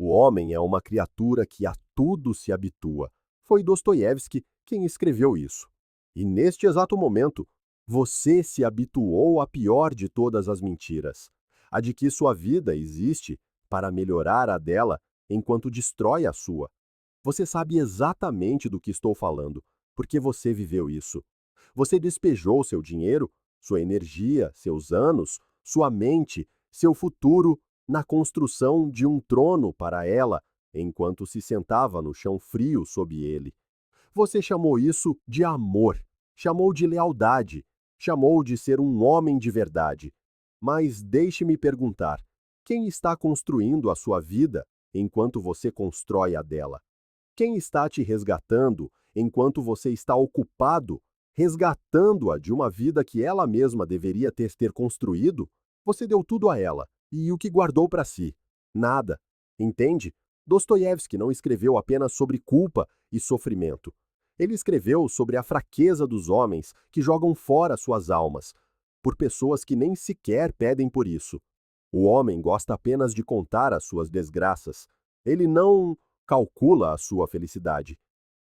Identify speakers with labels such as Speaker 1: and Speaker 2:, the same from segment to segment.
Speaker 1: O homem é uma criatura que a tudo se habitua. Foi Dostoiévski quem escreveu isso. E neste exato momento, você se habituou à pior de todas as mentiras, a de que sua vida existe para melhorar a dela enquanto destrói a sua. Você sabe exatamente do que estou falando, porque você viveu isso. Você despejou seu dinheiro, sua energia, seus anos, sua mente, seu futuro na construção de um trono para ela, enquanto se sentava no chão frio sob ele. Você chamou isso de amor, chamou de lealdade, chamou de ser um homem de verdade. Mas deixe-me perguntar: quem está construindo a sua vida enquanto você constrói a dela? Quem está te resgatando enquanto você está ocupado, resgatando-a de uma vida que ela mesma deveria ter construído? Você deu tudo a ela, e o que guardou para si? Nada. Entende? Dostoiévski não escreveu apenas sobre culpa e sofrimento. Ele escreveu sobre a fraqueza dos homens que jogam fora suas almas, por pessoas que nem sequer pedem por isso. O homem gosta apenas de contar as suas desgraças. Ele não calcula a sua felicidade.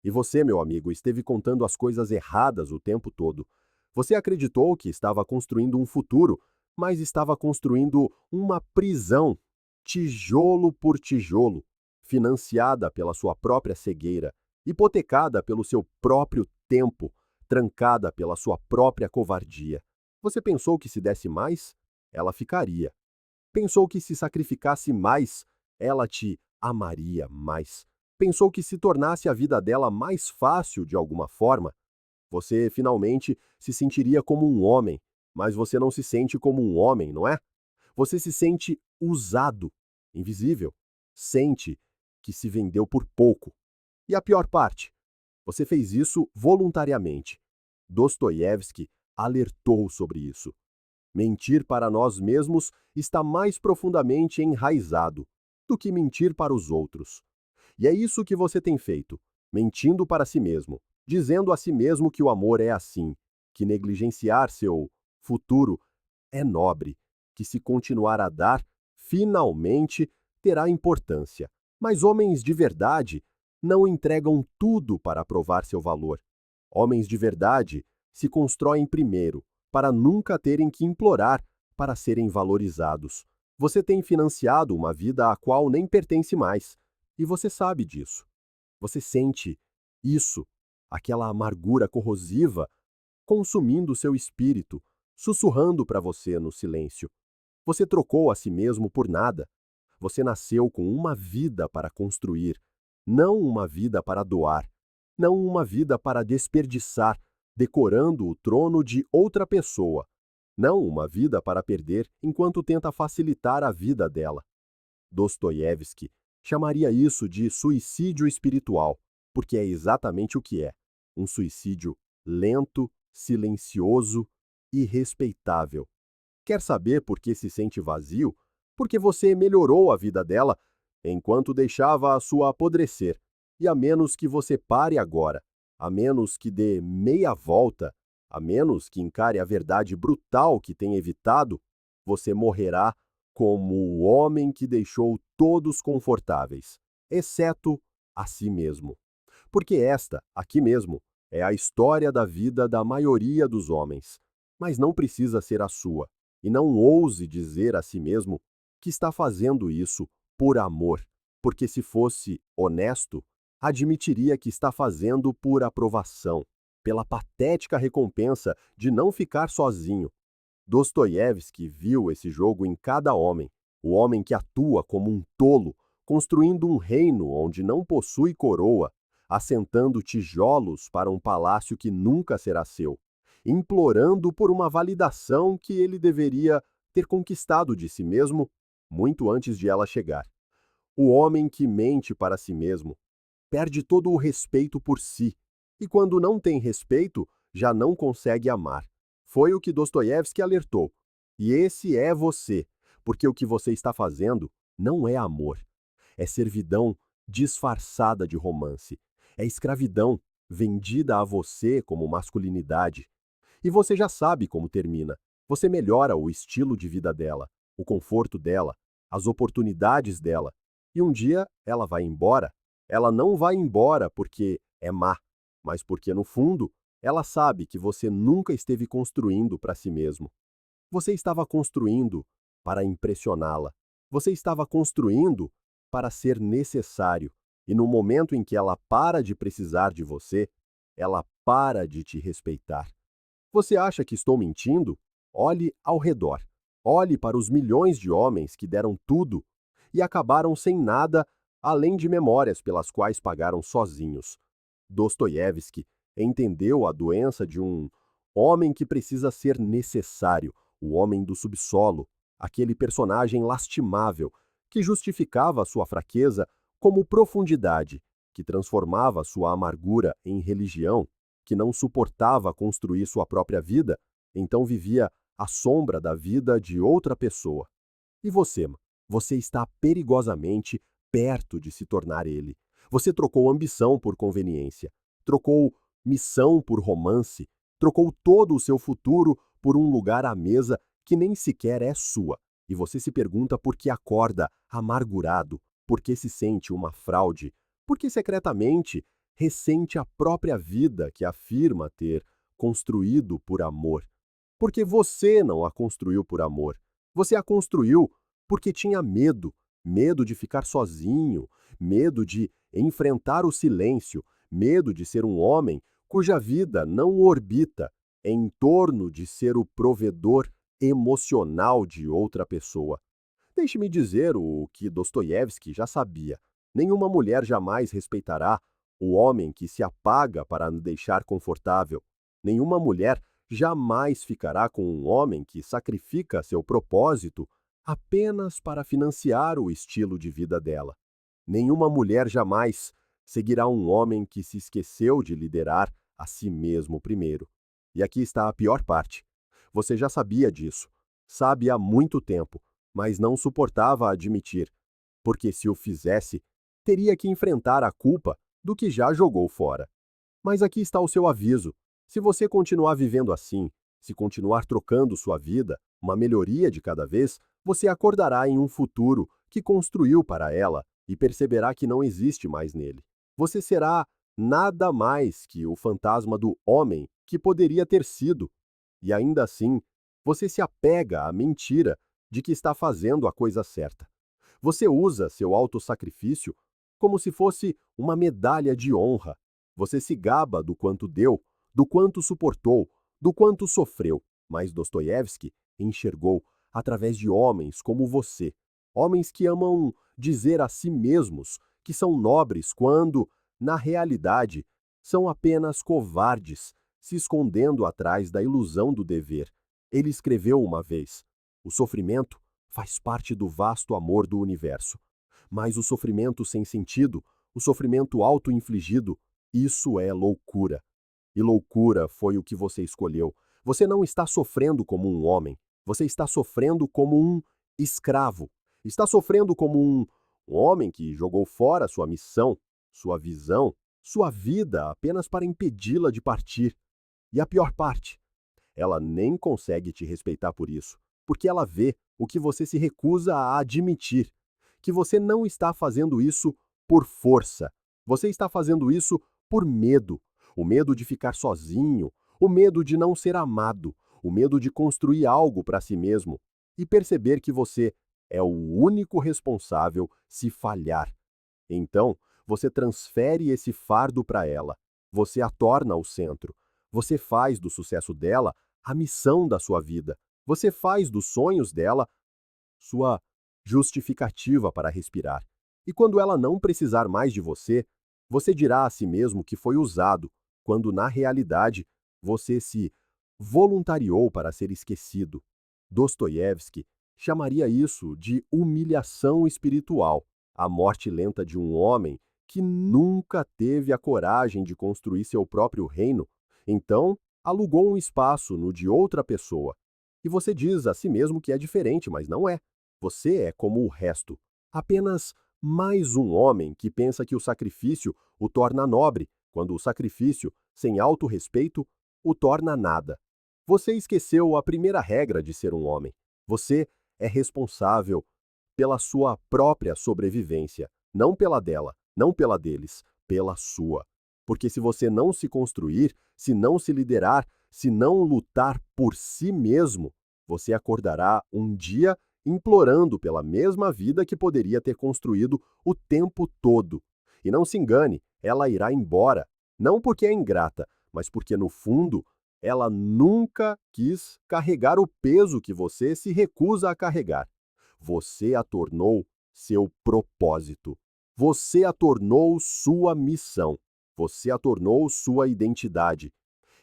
Speaker 1: E você, meu amigo, esteve contando as coisas erradas o tempo todo. Você acreditou que estava construindo um futuro, mas estava construindo uma prisão, tijolo por tijolo, financiada pela sua própria cegueira, hipotecada pelo seu próprio tempo, trancada pela sua própria covardia. Você pensou que se desse mais, ela ficaria. Pensou que se sacrificasse mais, ela te amaria mais. Pensou que se tornasse a vida dela mais fácil de alguma forma, você finalmente se sentiria como um homem, mas você não se sente como um homem, não é? Você se sente usado, invisível. Sente que se vendeu por pouco. E a pior parte, você fez isso voluntariamente. Dostoiévski alertou sobre isso. Mentir para nós mesmos está mais profundamente enraizado do que mentir para os outros. E é isso que você tem feito, mentindo para si mesmo, dizendo a si mesmo que o amor é assim, que negligenciar seu futuro é nobre, que se continuar a dar, finalmente terá importância. Mas homens de verdade não entregam tudo para provar seu valor. Homens de verdade se constroem primeiro, para nunca terem que implorar para serem valorizados. Você tem financiado uma vida à qual nem pertence mais, e você sabe disso. Você sente isso, aquela amargura corrosiva, consumindo seu espírito, sussurrando para você no silêncio. Você trocou a si mesmo por nada. Você nasceu com uma vida para construir, não uma vida para doar, não uma vida para desperdiçar, decorando o trono de outra pessoa, não uma vida para perder enquanto tenta facilitar a vida dela. Dostoiévski chamaria isso de suicídio espiritual, porque é exatamente o que é: um suicídio lento, silencioso e respeitável. Quer saber por que se sente vazio? Porque você melhorou a vida dela enquanto deixava a sua apodrecer. E a menos que você pare agora, a menos que dê meia volta, a menos que encare a verdade brutal que tem evitado, você morrerá como o homem que deixou todos confortáveis, exceto a si mesmo. Porque esta, aqui mesmo, é a história da vida da maioria dos homens, mas não precisa ser a sua. E não ouse dizer a si mesmo que está fazendo isso por amor, porque se fosse honesto, admitiria que está fazendo por aprovação, pela patética recompensa de não ficar sozinho. Dostoiévski viu esse jogo em cada homem, o homem que atua como um tolo, construindo um reino onde não possui coroa, assentando tijolos para um palácio que nunca será seu, implorando por uma validação que ele deveria ter conquistado de si mesmo muito antes de ela chegar. O homem que mente para si mesmo perde todo o respeito por si, e quando não tem respeito, já não consegue amar. Foi o que Dostoiévski alertou. E esse é você, porque o que você está fazendo não é amor. É servidão disfarçada de romance. É escravidão vendida a você como masculinidade. E você já sabe como termina. Você melhora o estilo de vida dela, o conforto dela, as oportunidades dela. E um dia ela vai embora. Ela não vai embora porque é má, mas porque no fundo ela sabe que você nunca esteve construindo para si mesmo. Você estava construindo para impressioná-la. Você estava construindo para ser necessário. E no momento em que ela para de precisar de você, ela para de te respeitar. Você acha que estou mentindo? Olhe ao redor. Olhe para os milhões de homens que deram tudo e acabaram sem nada além de memórias pelas quais pagaram sozinhos. Dostoiévski entendeu a doença de um homem que precisa ser necessário, o homem do subsolo, aquele personagem lastimável que justificava sua fraqueza como profundidade, que transformava sua amargura em religião, que não suportava construir sua própria vida, então vivia à sombra da vida de outra pessoa. E você? Você está perigosamente perto de se tornar ele. Você trocou ambição por conveniência, trocou missão por romance, trocou todo o seu futuro por um lugar à mesa que nem sequer é sua. E você se pergunta por que acorda amargurado, por que se sente uma fraude, por que secretamente ressente a própria vida que afirma ter construído por amor. Porque você não a construiu por amor. Você a construiu porque tinha medo, medo de ficar sozinho, medo de enfrentar o silêncio, medo de ser um homem cuja vida não orbita em torno de ser o provedor emocional de outra pessoa. Deixe-me dizer o que Dostoiévski já sabia. Nenhuma mulher jamais respeitará o homem que se apaga para a deixar confortável. Nenhuma mulher jamais ficará com um homem que sacrifica seu propósito apenas para financiar o estilo de vida dela. Nenhuma mulher jamais seguirá um homem que se esqueceu de liderar a si mesmo primeiro. E aqui está a pior parte. Você já sabia disso, sabe há muito tempo, mas não suportava admitir, porque se o fizesse, teria que enfrentar a culpa do que já jogou fora. Mas aqui está o seu aviso. Se você continuar vivendo assim, se continuar trocando sua vida, uma melhoria de cada vez, você acordará em um futuro que construiu para ela e perceberá que não existe mais nele. Você será nada mais que o fantasma do homem que poderia ter sido. E ainda assim, você se apega à mentira de que está fazendo a coisa certa. Você usa seu autossacrifício como se fosse uma medalha de honra. Você se gaba do quanto deu, do quanto suportou, do quanto sofreu. Mas Dostoiévski enxergou através de homens como você, homens que amam dizer a si mesmos que são nobres quando, na realidade, são apenas covardes, se escondendo atrás da ilusão do dever. Ele escreveu uma vez: o sofrimento faz parte do vasto amor do universo. Mas o sofrimento sem sentido, o sofrimento auto-infligido, isso é loucura. E loucura foi o que você escolheu. Você não está sofrendo como um homem. Você está sofrendo como um escravo. Está sofrendo como um homem que jogou fora sua missão, sua visão, sua vida apenas para impedi-la de partir. E a pior parte, ela nem consegue te respeitar por isso, porque ela vê o que você se recusa a admitir, que você não está fazendo isso por força. Você está fazendo isso por medo. O medo de ficar sozinho, o medo de não ser amado, o medo de construir algo para si mesmo e perceber que você é o único responsável se falhar. Então, você transfere esse fardo para ela. Você a torna o centro. Você faz do sucesso dela a missão da sua vida. Você faz dos sonhos dela sua justificativa para respirar. E quando ela não precisar mais de você, você dirá a si mesmo que foi usado, quando na realidade você se voluntariou para ser esquecido. Dostoiévski chamaria isso de humilhação espiritual, a morte lenta de um homem que nunca teve a coragem de construir seu próprio reino, então alugou um espaço no de outra pessoa. E você diz a si mesmo que é diferente, mas não é. Você é como o resto, apenas mais um homem que pensa que o sacrifício o torna nobre, quando o sacrifício, sem autorrespeito, o torna nada. Você esqueceu a primeira regra de ser um homem. Você é responsável pela sua própria sobrevivência, não pela dela, não pela deles, pela sua. Porque se você não se construir, se não se liderar, se não lutar por si mesmo, você acordará um dia implorando pela mesma vida que poderia ter construído o tempo todo. E não se engane, ela irá embora, não porque é ingrata, mas porque no fundo ela nunca quis carregar o peso que você se recusa a carregar. Você a tornou seu propósito. Você a tornou sua missão. Você a tornou sua identidade.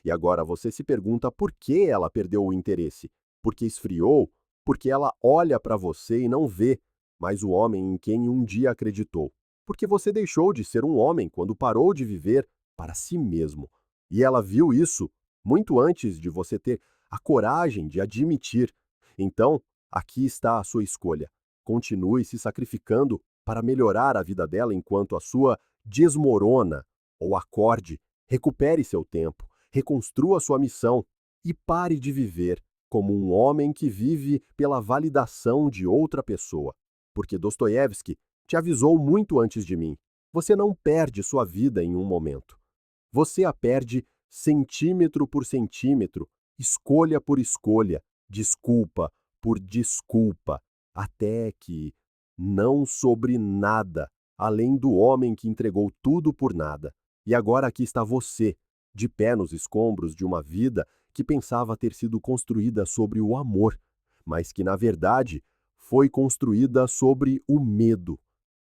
Speaker 1: E agora você se pergunta por que ela perdeu o interesse. Porque esfriou? Porque ela olha para você e não vê mais o homem em quem um dia acreditou. Porque você deixou de ser um homem quando parou de viver para si mesmo. E ela viu isso muito antes de você ter a coragem de admitir. Então, aqui está a sua escolha. Continue se sacrificando para melhorar a vida dela enquanto a sua desmorona, ou acorde, recupere seu tempo, reconstrua sua missão e pare de viver como um homem que vive pela validação de outra pessoa. Porque Dostoiévski te avisou muito antes de mim. Você não perde sua vida em um momento. Você a perde centímetro por centímetro, escolha por escolha, desculpa por desculpa, até que não sobre nada, além do homem que entregou tudo por nada. E agora aqui está você, de pé nos escombros de uma vida que pensava ter sido construída sobre o amor, mas que, na verdade, foi construída sobre o medo.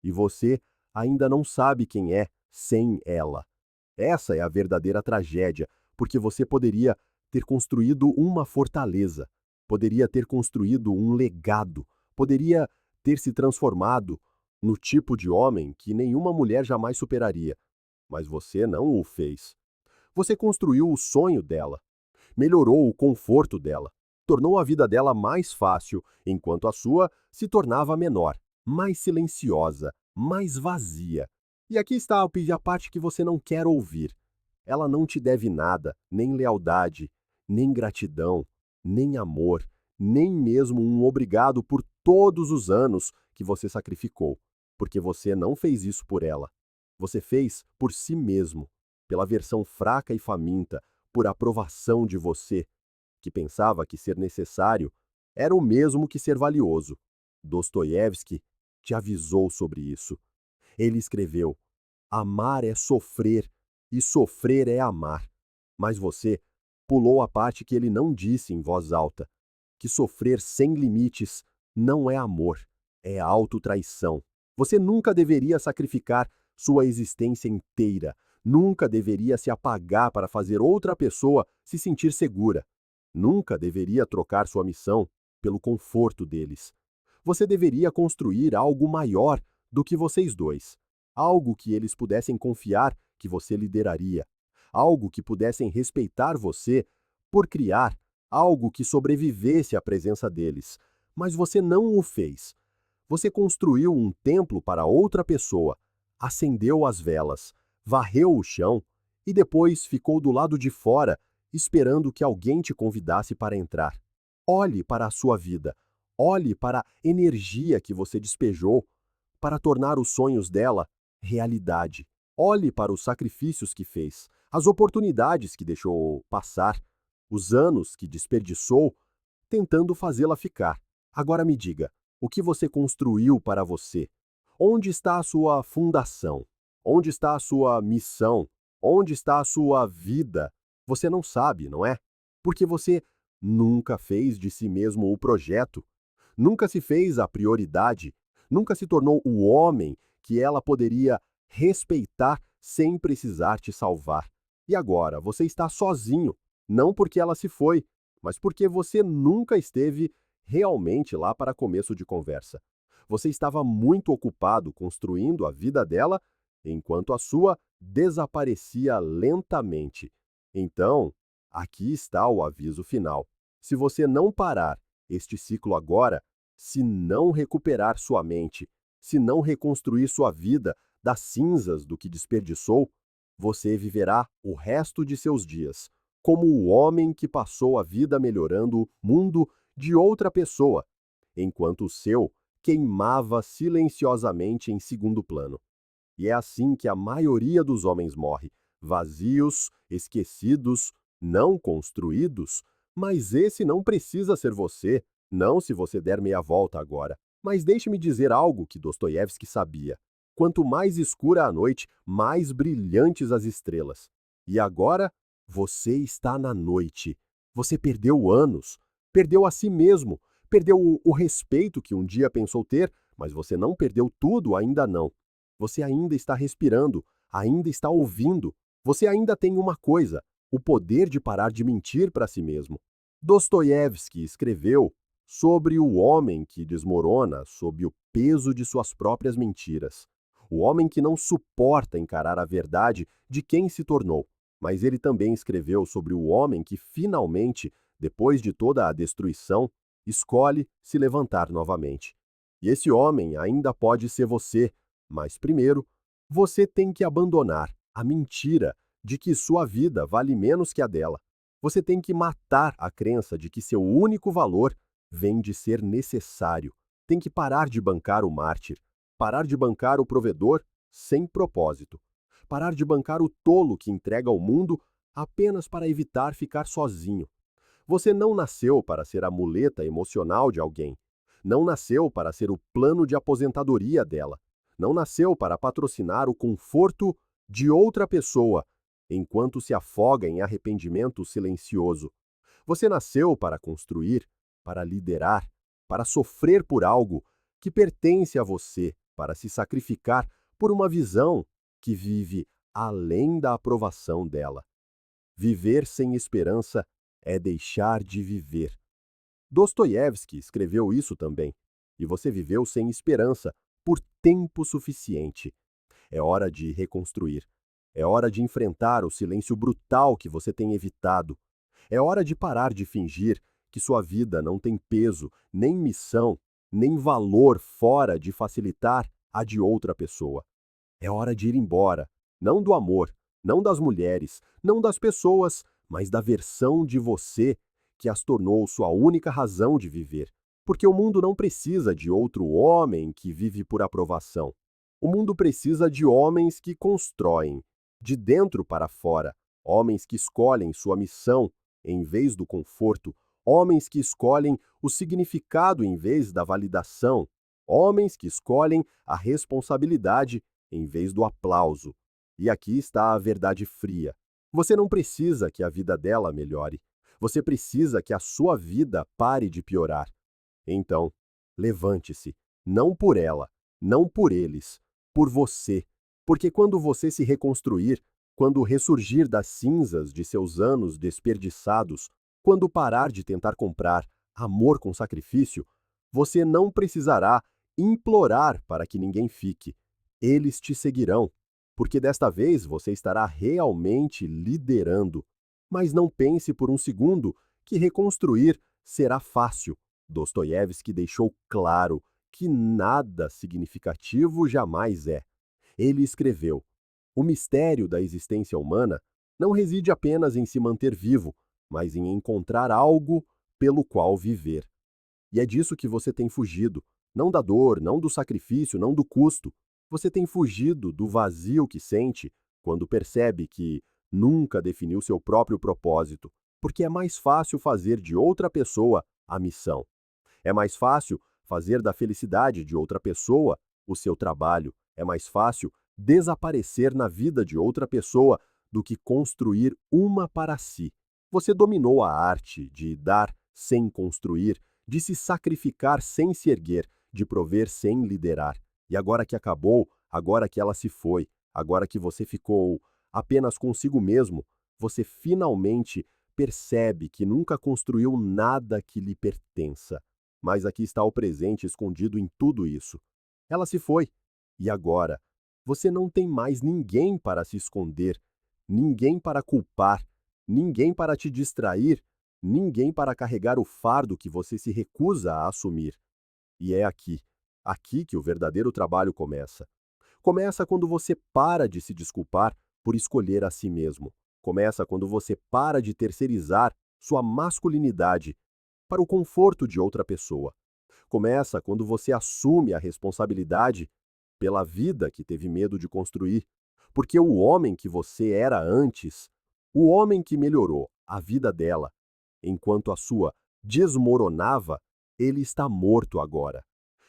Speaker 1: E você ainda não sabe quem é sem ela. Essa é a verdadeira tragédia, porque você poderia ter construído uma fortaleza, poderia ter construído um legado, poderia ter se transformado no tipo de homem que nenhuma mulher jamais superaria. Mas você não o fez. Você construiu o sonho dela, melhorou o conforto dela, tornou a vida dela mais fácil, enquanto a sua se tornava menor, mais silenciosa, mais vazia. E aqui está a parte que você não quer ouvir. Ela não te deve nada, nem lealdade, nem gratidão, nem amor, nem mesmo um obrigado por todos os anos que você sacrificou, porque você não fez isso por ela. Você fez por si mesmo, pela versão fraca e faminta, por aprovação de você, que pensava que ser necessário era o mesmo que ser valioso. Dostoiévski te avisou sobre isso. Ele escreveu: amar é sofrer, e sofrer é amar. Mas você pulou a parte que ele não disse em voz alta, que sofrer sem limites não é amor, é autotraição. Você nunca deveria sacrificar sua existência inteira, nunca deveria se apagar para fazer outra pessoa se sentir segura. Nunca deveria trocar sua missão pelo conforto deles. Você deveria construir algo maior do que vocês dois. Algo que eles pudessem confiar que você lideraria. Algo que pudessem respeitar você por criar. Algo que sobrevivesse à presença deles. Mas você não o fez. Você construiu um templo para outra pessoa, acendeu as velas, varreu o chão e depois ficou do lado de fora, esperando que alguém te convidasse para entrar. Olhe para a sua vida. Olhe para a energia que você despejou para tornar os sonhos dela realidade. Olhe para os sacrifícios que fez, as oportunidades que deixou passar, os anos que desperdiçou tentando fazê-la ficar. Agora me diga, o que você construiu para você? Onde está a sua fundação? Onde está a sua missão? Onde está a sua vida? Você não sabe, não é? Porque você nunca fez de si mesmo o projeto, nunca se fez a prioridade, nunca se tornou o homem que ela poderia respeitar sem precisar te salvar. E agora você está sozinho, não porque ela se foi, mas porque você nunca esteve realmente lá para começo de conversa. Você estava muito ocupado construindo a vida dela, enquanto a sua desaparecia lentamente. Então, aqui está o aviso final. Se você não parar este ciclo agora, se não recuperar sua mente, se não reconstruir sua vida das cinzas do que desperdiçou, você viverá o resto de seus dias como o homem que passou a vida melhorando o mundo de outra pessoa, enquanto o seu queimava silenciosamente em segundo plano. E é assim que a maioria dos homens morre, vazios, esquecidos, não construídos. Mas esse não precisa ser você, não se você der meia volta agora. Mas deixe-me dizer algo que Dostoiévski sabia. Quanto mais escura a noite, mais brilhantes as estrelas. E agora, você está na noite. Você perdeu anos, perdeu a si mesmo, perdeu o respeito que um dia pensou ter, mas você não perdeu tudo, ainda não. Você ainda está respirando, ainda está ouvindo. Você ainda tem uma coisa: o poder de parar de mentir para si mesmo. Dostoiévski escreveu sobre o homem que desmorona sob o peso de suas próprias mentiras. O homem que não suporta encarar a verdade de quem se tornou. Mas ele também escreveu sobre o homem que finalmente, depois de toda a destruição, escolhe se levantar novamente. E esse homem ainda pode ser você, mas primeiro, você tem que abandonar a mentira de que sua vida vale menos que a dela. Você tem que matar a crença de que seu único valor vem de ser necessário. Tem que parar de bancar o mártir, parar de bancar o provedor sem propósito, parar de bancar o tolo que entrega ao mundo apenas para evitar ficar sozinho. Você não nasceu para ser a muleta emocional de alguém. Não nasceu para ser o plano de aposentadoria dela. Não nasceu para patrocinar o conforto de outra pessoa, enquanto se afoga em arrependimento silencioso. Você nasceu para construir, para liderar, para sofrer por algo que pertence a você, para se sacrificar por uma visão que vive além da aprovação dela. Viver sem esperança é deixar de viver. Dostoiévski escreveu isso também. E você viveu sem esperança por tempo suficiente. É hora de reconstruir. É hora de enfrentar o silêncio brutal que você tem evitado. É hora de parar de fingir que sua vida não tem peso, nem missão, nem valor fora de facilitar a de outra pessoa. É hora de ir embora, não do amor, não das mulheres, não das pessoas, mas da versão de você que as tornou sua única razão de viver. Porque o mundo não precisa de outro homem que vive por aprovação. O mundo precisa de homens que constroem, de dentro para fora, homens que escolhem sua missão em vez do conforto, homens que escolhem o significado em vez da validação, homens que escolhem a responsabilidade em vez do aplauso. E aqui está a verdade fria. Você não precisa que a vida dela melhore. Você precisa que a sua vida pare de piorar. Então, levante-se, não por ela, não por eles, por você. Porque quando você se reconstruir, quando ressurgir das cinzas de seus anos desperdiçados, quando parar de tentar comprar amor com sacrifício, você não precisará implorar para que ninguém fique. Eles te seguirão, porque desta vez você estará realmente liderando. Mas não pense por um segundo que reconstruir será fácil. Dostoiévski deixou claro que nada significativo jamais é. Ele escreveu: o mistério da existência humana não reside apenas em se manter vivo, mas em encontrar algo pelo qual viver. E é disso que você tem fugido, não da dor, não do sacrifício, não do custo. Você tem fugido do vazio que sente quando percebe que nunca definiu seu próprio propósito, porque é mais fácil fazer de outra pessoa a missão. É mais fácil fazer da felicidade de outra pessoa o seu trabalho. É mais fácil desaparecer na vida de outra pessoa do que construir uma para si. Você dominou a arte de dar sem construir, de se sacrificar sem se erguer, de prover sem liderar. E agora que acabou, agora que ela se foi, agora que você ficou apenas consigo mesmo, você finalmente percebe que nunca construiu nada que lhe pertença. Mas aqui está o presente escondido em tudo isso. Ela se foi. E agora? Você não tem mais ninguém para se esconder, ninguém para culpar, ninguém para te distrair, ninguém para carregar o fardo que você se recusa a assumir. E é aqui que o verdadeiro trabalho começa. Começa quando você para de se desculpar por escolher a si mesmo. Começa quando você para de terceirizar sua masculinidade para o conforto de outra pessoa. Começa quando você assume a responsabilidade pela vida que teve medo de construir. Porque o homem que você era antes, o homem que melhorou a vida dela, enquanto a sua desmoronava, ele está morto agora.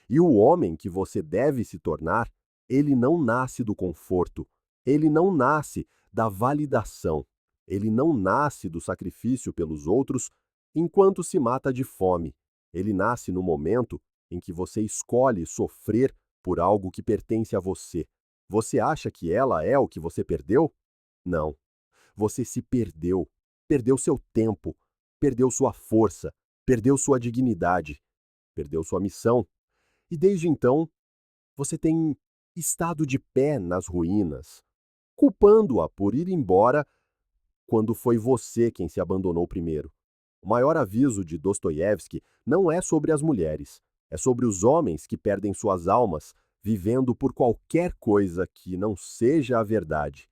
Speaker 1: E o homem que você deve se tornar, ele não nasce do conforto, ele não nasce da validação, ele não nasce do sacrifício pelos outros enquanto se mata de fome. Ele nasce no momento em que você escolhe sofrer por algo que pertence a você. Você acha que ela é o que você perdeu? Não. Você se perdeu. Perdeu seu tempo, perdeu sua força, perdeu sua dignidade, perdeu sua missão. E desde então, você tem estado de pé nas ruínas, culpando-a por ir embora quando foi você quem se abandonou primeiro. O maior aviso de Dostoiévski não é sobre as mulheres, é sobre os homens que perdem suas almas vivendo por qualquer coisa que não seja a verdade.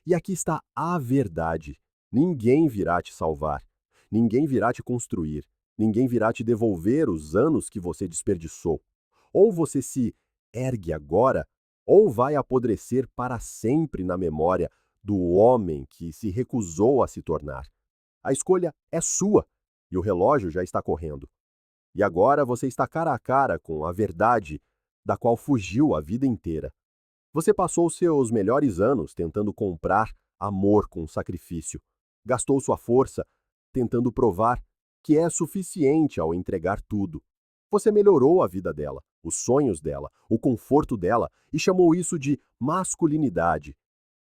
Speaker 1: E aqui está a verdade. Ninguém virá te salvar, ninguém virá te construir, ninguém virá te devolver os anos que você desperdiçou. Ou você se ergue agora, ou vai apodrecer para sempre na memória do homem que se recusou a se tornar. A escolha é sua e o relógio já está correndo. E agora você está cara a cara com a verdade da qual fugiu a vida inteira. Você passou seus melhores anos tentando comprar amor com sacrifício. Gastou sua força tentando provar que é suficiente ao entregar tudo. Você melhorou a vida dela, os sonhos dela, o conforto dela e chamou isso de masculinidade.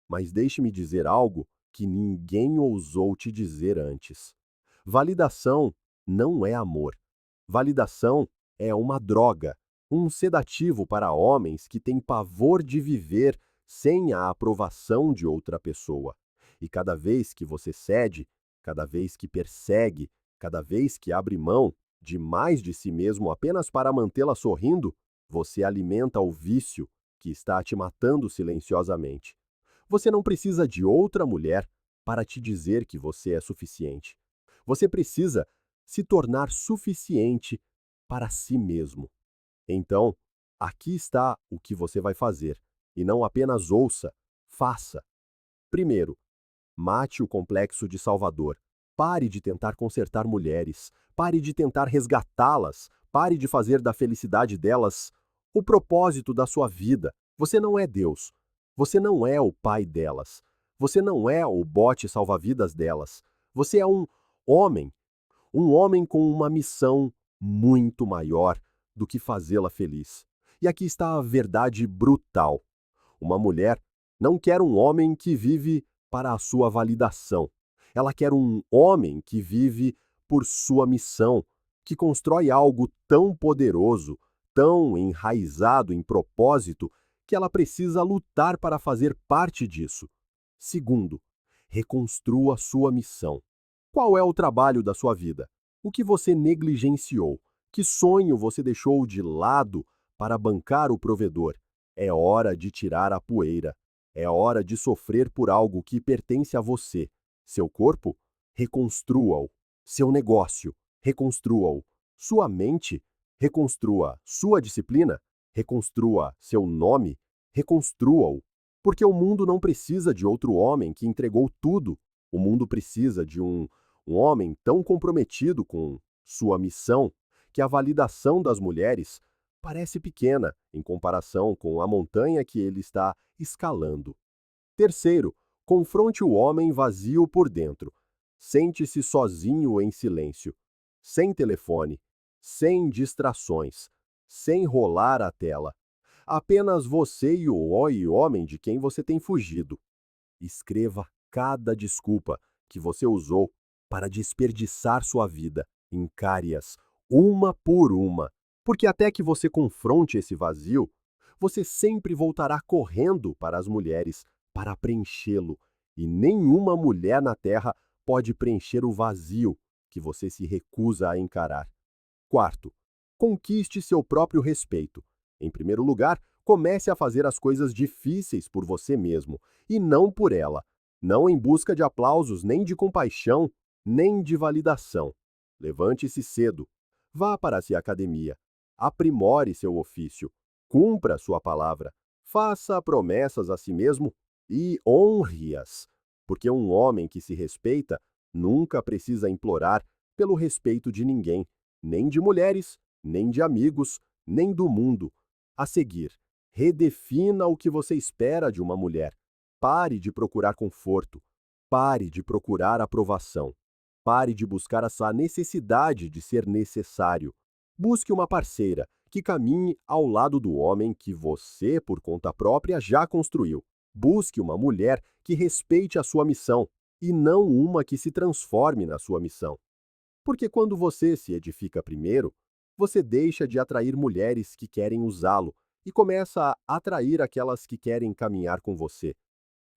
Speaker 1: Mas deixe-me dizer algo que ninguém ousou te dizer antes. Validação não é amor. Validação é uma droga, um sedativo para homens que têm pavor de viver sem a aprovação de outra pessoa. E cada vez que você cede, cada vez que persegue, cada vez que abre mão de mais de si mesmo apenas para mantê-la sorrindo, você alimenta o vício que está te matando silenciosamente. Você não precisa de outra mulher para te dizer que você é suficiente. Você precisa se tornar suficiente para si mesmo. Então, aqui está o que você vai fazer, e não apenas ouça, faça. Primeiro, mate o complexo de Salvador. Pare de tentar consertar mulheres, pare de tentar resgatá-las, pare de fazer da felicidade delas o propósito da sua vida. Você não é Deus. Você não é o pai delas. Você não é o bote salva-vidas delas. Você é um homem com uma missão muito maior do que fazê-la feliz. E aqui está a verdade brutal. Uma mulher não quer um homem que vive para a sua validação. Ela quer um homem que vive por sua missão, que constrói algo tão poderoso, tão enraizado em propósito, que ela precisa lutar para fazer parte disso. Segundo, reconstrua sua missão. Qual é o trabalho da sua vida? O que você negligenciou? Que sonho você deixou de lado para bancar o provedor? É hora de tirar a poeira. É hora de sofrer por algo que pertence a você. Seu corpo? Reconstrua-o. Seu negócio? Reconstrua-o. Sua mente? Reconstrua sua disciplina? Reconstrua seu nome? Reconstrua-o. Porque o mundo não precisa de outro homem que entregou tudo. O mundo precisa de um homem tão comprometido com sua missão que a validação das mulheres parece pequena em comparação com a montanha que ele está escalando. Terceiro, confronte o homem vazio por dentro. Sente-se sozinho em silêncio, sem telefone, sem distrações, sem rolar a tela. Apenas você e o homem de quem você tem fugido. Escreva cada desculpa que você usou para desperdiçar sua vida. Encare-as uma por uma, porque até que você confronte esse vazio, você sempre voltará correndo para as mulheres para preenchê-lo, e nenhuma mulher na Terra pode preencher o vazio que você se recusa a encarar. Quarto, conquiste seu próprio respeito. Em primeiro lugar, comece a fazer as coisas difíceis por você mesmo, e não por ela, não em busca de aplausos, nem de compaixão, nem de validação. Levante-se cedo. Vá para a academia. Aprimore seu ofício, cumpra sua palavra, faça promessas a si mesmo e honre-as, porque um homem que se respeita nunca precisa implorar pelo respeito de ninguém, nem de mulheres, nem de amigos, nem do mundo. A seguir, redefina o que você espera de uma mulher. Pare de procurar conforto, pare de procurar aprovação, pare de buscar essa necessidade de ser necessário. Busque uma parceira que caminhe ao lado do homem que você, por conta própria, já construiu. Busque uma mulher que respeite a sua missão e não uma que se transforme na sua missão. Porque quando você se edifica primeiro, você deixa de atrair mulheres que querem usá-lo e começa a atrair aquelas que querem caminhar com você.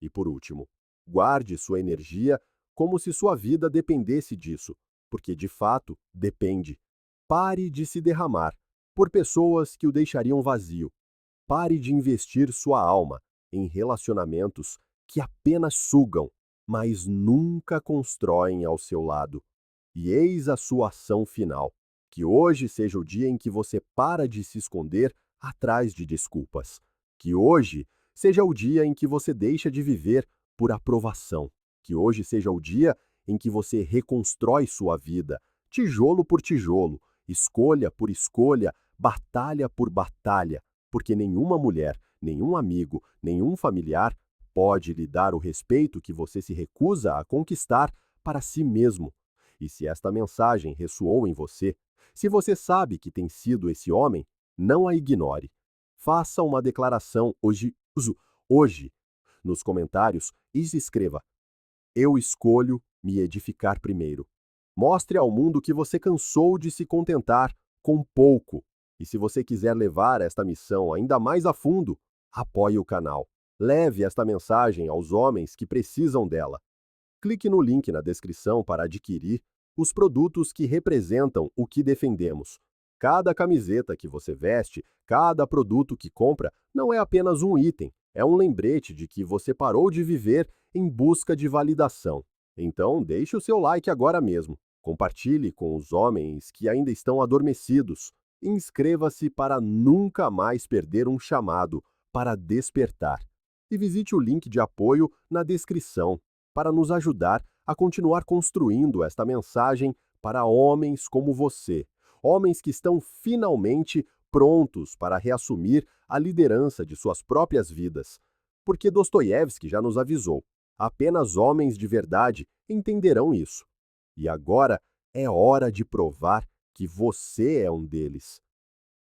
Speaker 1: E por último, guarde sua energia como se sua vida dependesse disso, porque de fato depende. Pare de se derramar por pessoas que o deixariam vazio. Pare de investir sua alma em relacionamentos que apenas sugam, mas nunca constroem ao seu lado. E eis a sua ação final. Que hoje seja o dia em que você para de se esconder atrás de desculpas. Que hoje seja o dia em que você deixa de viver por aprovação. Que hoje seja o dia em que você reconstrói sua vida, tijolo por tijolo, escolha por escolha, batalha por batalha, porque nenhuma mulher, nenhum amigo, nenhum familiar pode lhe dar o respeito que você se recusa a conquistar para si mesmo. E se esta mensagem ressoou em você, se você sabe que tem sido esse homem, não a ignore. Faça uma declaração hoje nos comentários e escreva: eu escolho me edificar primeiro. Mostre ao mundo que você cansou de se contentar com pouco. E se você quiser levar esta missão ainda mais a fundo, apoie o canal. Leve esta mensagem aos homens que precisam dela. Clique no link na descrição para adquirir os produtos que representam o que defendemos. Cada camiseta que você veste, cada produto que compra, não é apenas um item, é um lembrete de que você parou de viver em busca de validação. Então, deixe o seu like agora mesmo. Compartilhe com os homens que ainda estão adormecidos. Inscreva-se para nunca mais perder um chamado para despertar. E visite o link de apoio na descrição para nos ajudar a continuar construindo esta mensagem para homens como você, homens que estão finalmente prontos para reassumir a liderança de suas próprias vidas. Porque Dostoiévski já nos avisou, apenas homens de verdade entenderão isso. E agora é hora de provar que você é um deles.